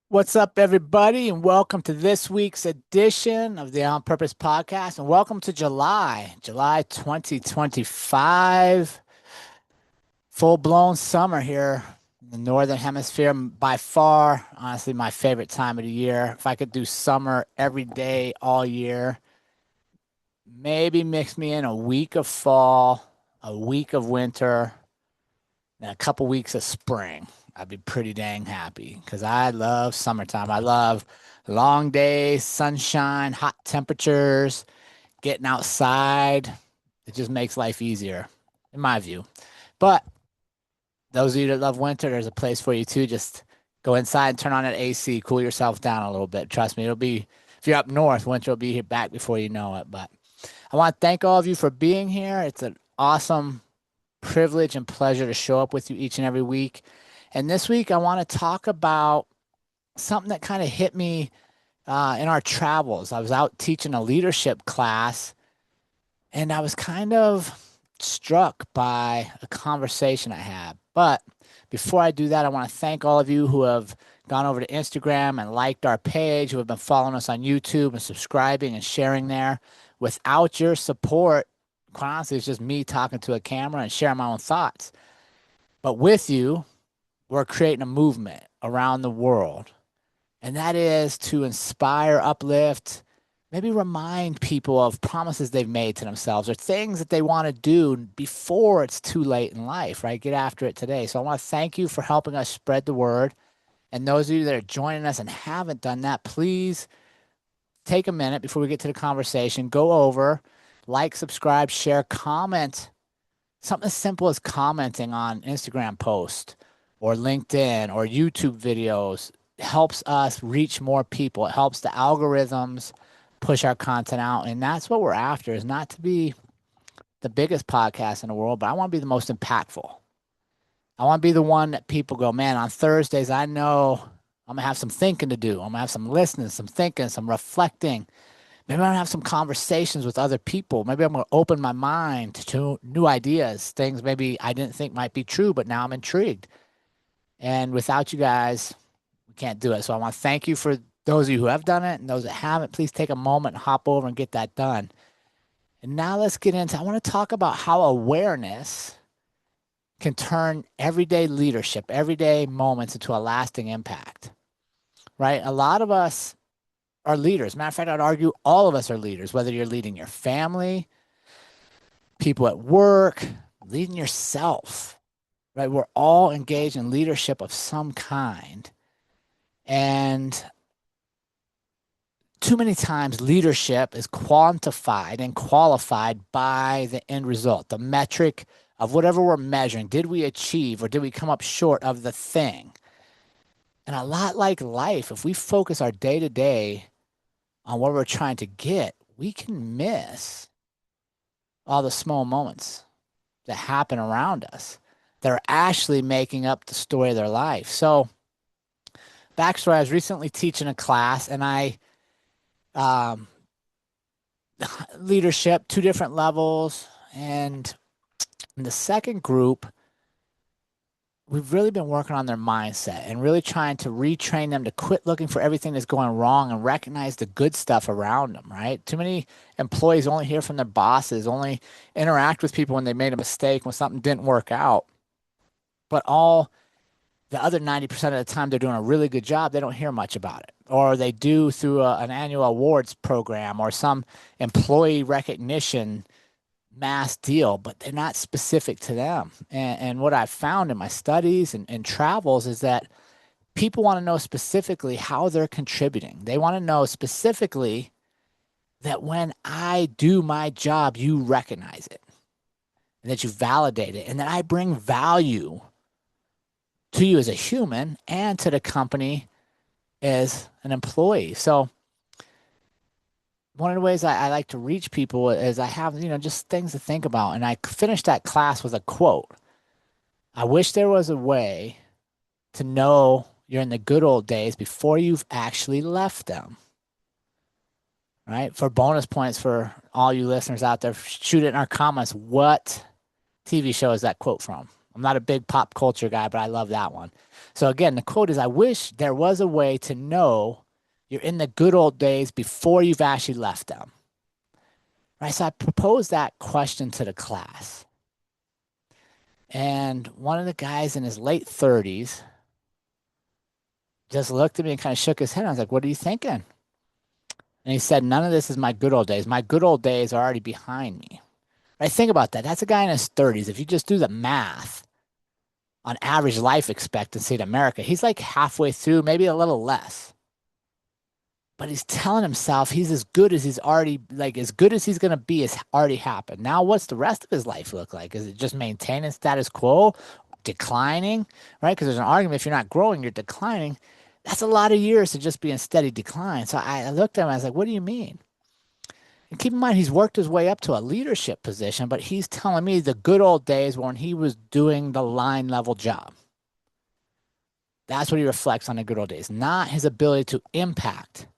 What's up, everybody, and welcome to this week's edition of the On Purpose podcast. And welcome to July 2025. Full blown summer here in the Northern Hemisphere. By far, honestly, my favorite time of the year. If I could do summer every day, all year, maybe mix me in a week of fall, a week of winter, and a couple weeks of spring. I'd be pretty dang happy because I love summertime. I love long days, sunshine, hot temperatures, getting outside. It just makes life easier, in my view. But those of you that love winter, there's a place for you too. Just go inside and turn on that AC, cool yourself down a little bit. Trust me, it'll be, if you're up north, winter will be here back before you know it. But I want to thank all of you for being here. It's an awesome privilege and pleasure to show up with you each and every week. And this week, I want to talk about something that kind of hit me in our travels. I was out teaching a leadership class, and I was kind of struck by a conversation I had. But before I do that, I want to thank all of you who have gone over to Instagram and liked our page, who have been following us on YouTube and subscribing and sharing there. Without your support, quite honestly, it's just me talking to a camera and sharing my own thoughts. But with you, we're creating a movement around the world, and that is to inspire, uplift, maybe remind people of promises they've made to themselves or things that they want to do before it's too late in life, right? Get after it today. So I want to thank you for helping us spread the word. And those of you that are joining us and haven't done that, please take a minute before we get to the conversation. Go over, like, subscribe, share, comment. Something as simple as commenting on Instagram posts or LinkedIn or YouTube videos helps us reach more people. It helps the algorithms push our content out. And that's what we're after, is not to be the biggest podcast in the world, but I want to be the most impactful. I want to be the one that people go, man, on Thursdays, I know I'm going to have some thinking to do. I'm going to have some listening, some thinking, some reflecting. Maybe I'm going to have some conversations with other people. Maybe I'm going to open my mind to new ideas, things maybe I didn't think might be true, but now I'm intrigued. And without you guys, we can't do it. So I want to thank you for those of you who have done it, and those that haven't. Please take a moment and hop over and get that done. And now let's get into, I want to talk about how awareness can turn everyday leadership, everyday moments into a lasting impact, right? A lot of us are leaders. Matter of fact, I'd argue all of us are leaders, whether you're leading your family, people at work, leading yourself, right? We're all engaged in leadership of some kind. And too many times leadership is quantified and qualified by the end result, the metric of whatever we're measuring. Did we achieve or did we come up short of the thing? And a lot like life, if we focus our day to day on what we're trying to get, we can miss all the small moments that happen around us that are actually making up the story of their life. So, backstory, I was recently teaching a class, and um, leadership, two different levels. And in the second group, we've really been working on their mindset and really trying to retrain them to quit looking for everything that's going wrong and recognize the good stuff around them, right? Too many employees only hear from their bosses, only interact with people when they made a mistake, when something didn't work out. But all the other 90% of the time they're doing a really good job, they don't hear much about it. Or they do through an annual awards program or some employee recognition mass deal, but they're not specific to them. And what I've found in my studies and travels is that people want to know specifically how they're contributing. They want to know specifically that when I do my job, you recognize it and that you validate it and that I bring value to you as a human and to the company as an employee. So one of the ways I like to reach people is I have, just things to think about. And I finished that class with a quote. I wish there was a way to know you're in the good old days before you've actually left them. Right? For bonus points for all you listeners out there, shoot it in our comments. What TV show is that quote from? I'm not a big pop culture guy, but I love that one. So again, the quote is, I wish there was a way to know you're in the good old days before you've actually left them. Right? So I proposed that question to the class. And one of the guys in his late 30s just looked at me and kind of shook his head. I was like, what are you thinking? And he said, none of this is my good old days. My good old days are already behind me. Right? Think about that. That's a guy in his 30s. If you just do the math on average life expectancy in America, he's like halfway through, maybe a little less. But he's telling himself he's as good as he's already, like as good as he's going to be has already happened. Now, what's the rest of his life look like? Is it just maintaining status quo, declining, right? Because there's an argument if you're not growing, you're declining. That's a lot of years to just be in steady decline. So I looked at him, I was like, what do you mean? And keep in mind, he's worked his way up to a leadership position, but he's telling me the good old days when he was doing the line level job. That's what he reflects on the good old days, not his ability to impact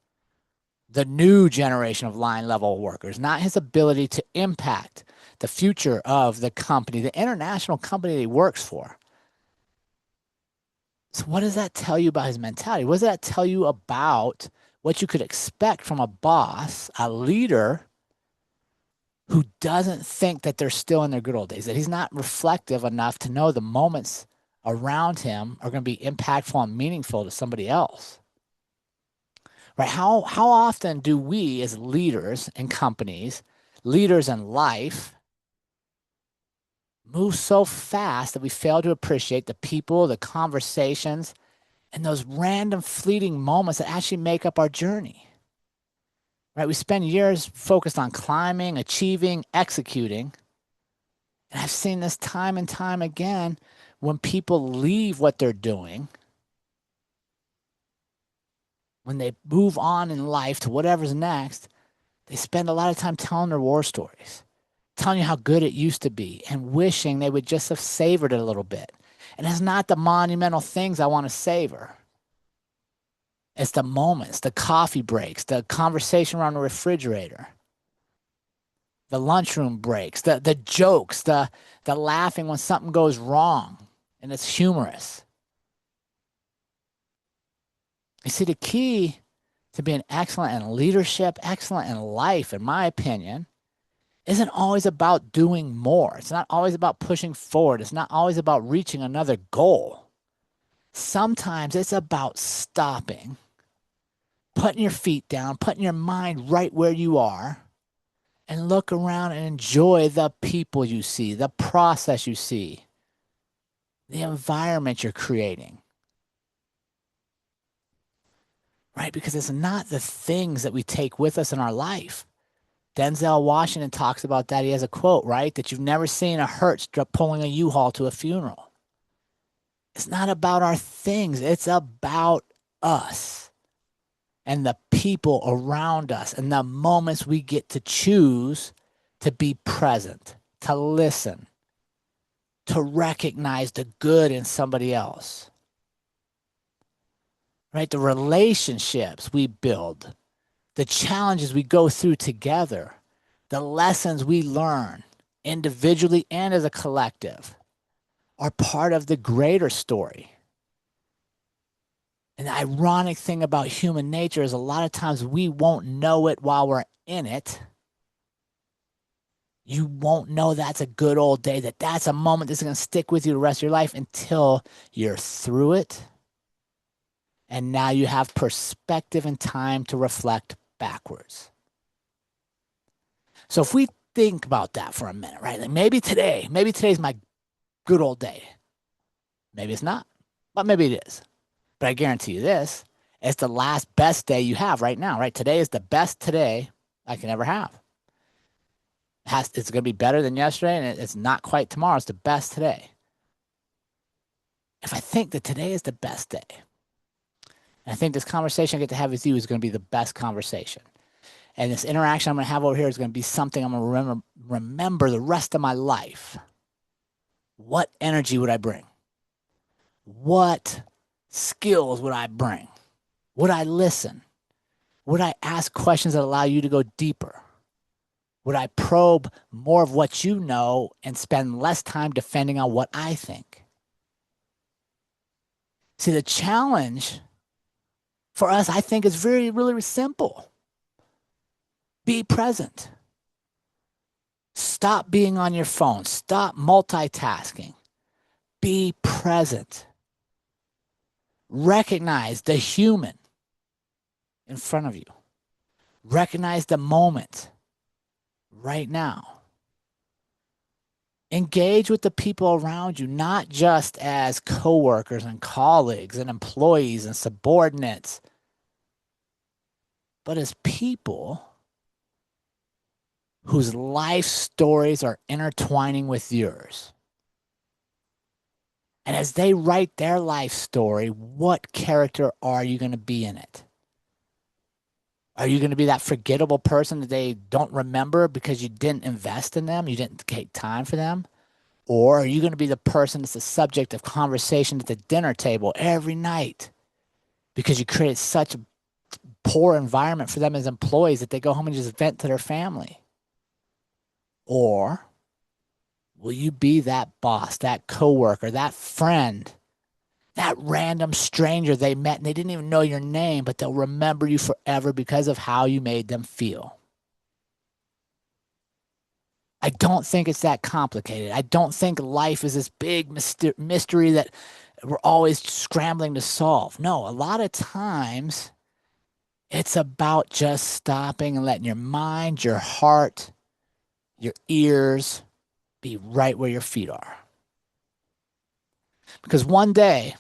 the new generation of line level workers, not his ability to impact the future of the company, the international company that he works for. So what does that tell you about his mentality? What does that tell you about what you could expect from a boss, a leader who doesn't think that they're still in their good old days, that he's not reflective enough to know the moments around him are going to be impactful and meaningful to somebody else? Right? How often do we as leaders in companies, leaders in life, move so fast that we fail to appreciate the people, the conversations, and those random fleeting moments that actually make up our journey? Right? We spend years focused on climbing, achieving, executing. And I've seen this time and time again when people leave what they're doing, when they move on in life to whatever's next, they spend a lot of time telling their war stories, telling you how good it used to be and wishing they would just have savored it a little bit. And it's not the monumental things I want to savor. It's the moments, the coffee breaks, the conversation around the refrigerator, the lunchroom breaks, the jokes, the laughing when something goes wrong and it's humorous. You see, the key to being excellent in leadership, excellent in life, in my opinion, isn't always about doing more. It's not always about pushing forward. It's not always about reaching another goal. Sometimes it's about stopping, putting your feet down, putting your mind right where you are, and look around and enjoy the people you see, the process you see, the environment you're creating. Right? Because it's not the things that we take with us in our life. Denzel Washington talks about that. He has a quote, right? That you've never seen a Hertz pulling a U-Haul to a funeral. It's not about our things. It's about us and the people around us and the moments we get to choose to be present, to listen, to recognize the good in somebody else. Right? The relationships we build, the challenges we go through together, the lessons we learn individually and as a collective are part of the greater story. And the ironic thing about human nature is a lot of times we won't know it while we're in it. You won't know that's a good old day, that's a moment that's going to stick with you the rest of your life until you're through it. And now you have perspective and time to reflect backwards. So if we think about that for a minute, right? Like maybe today's my good old day. Maybe it's not, but maybe it is. But I guarantee you this, it's the last best day you have right now, right? Today is the best today I can ever have. It's going to be better than yesterday, and it's not quite tomorrow. It's the best today. If I think that today is the best day, and I think this conversation I get to have with you is going to be the best conversation. And this interaction I'm going to have over here is going to be something I'm going to remember the rest of my life. What energy would I bring? What skills would I bring? Would I listen? Would I ask questions that allow you to go deeper? Would I probe more of what you know and spend less time defending on what I think? See, the challenge for us, I think, is really simple. Be present. Stop being on your phone. Stop multitasking. Be present. Recognize the human in front of you. Recognize the moment right now. Engage with the people around you, not just as coworkers and colleagues and employees and subordinates, but as people whose life stories are intertwining with yours. And as they write their life story, what character are you going to be in it? Are you going to be that forgettable person that they don't remember because you didn't invest in them? You didn't take time for them? Or are you going to be the person that's the subject of conversation at the dinner table every night because you created such a poor environment for them as employees that they go home and just vent to their family? Or will you be that boss, that coworker, that friend, that random stranger they met and they didn't even know your name, but they'll remember you forever because of how you made them feel? I don't think it's that complicated. I don't think life is this big mystery that we're always scrambling to solve. No, a lot of times it's about just stopping and letting your mind, your heart, your ears be right where your feet are. Because one day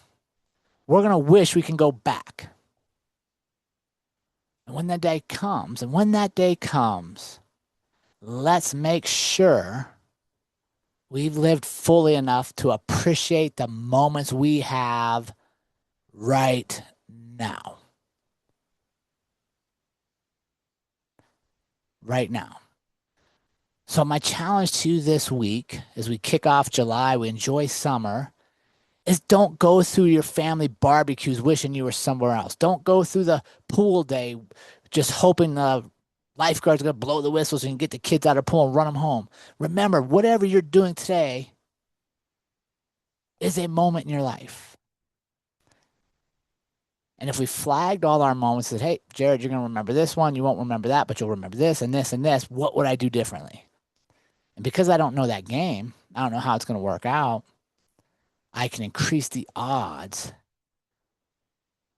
we're going to wish we can go back. And when that day comes, let's make sure we've lived fully enough to appreciate the moments we have right now. Right now. So my challenge to you this week, as we kick off July, we enjoy summer, is don't go through your family barbecues wishing you were somewhere else. Don't go through the pool day just hoping the lifeguard's going to blow the whistle so you can get the kids out of the pool and run them home. Remember, whatever you're doing today is a moment in your life. And if we flagged all our moments and said, hey, Jared, you're going to remember this one, you won't remember that, but you'll remember this and this and this, what would I do differently? And because I don't know that game, I don't know how it's going to work out, I can increase the odds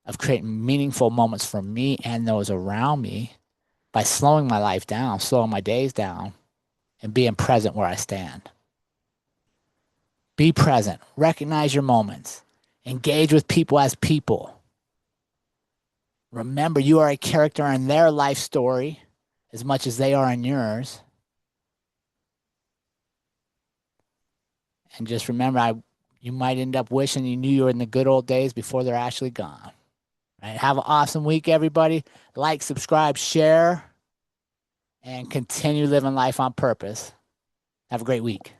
of creating meaningful moments for me and those around me by slowing my life down, slowing my days down, and being present where I stand. Be present. Recognize your moments. Engage with people as people. Remember, you are a character in their life story as much as they are in yours. And just remember, you might end up wishing you knew you were in the good old days before they're actually gone. Right? Have an awesome week, everybody. Like, subscribe, share, and continue living life on purpose. Have a great week.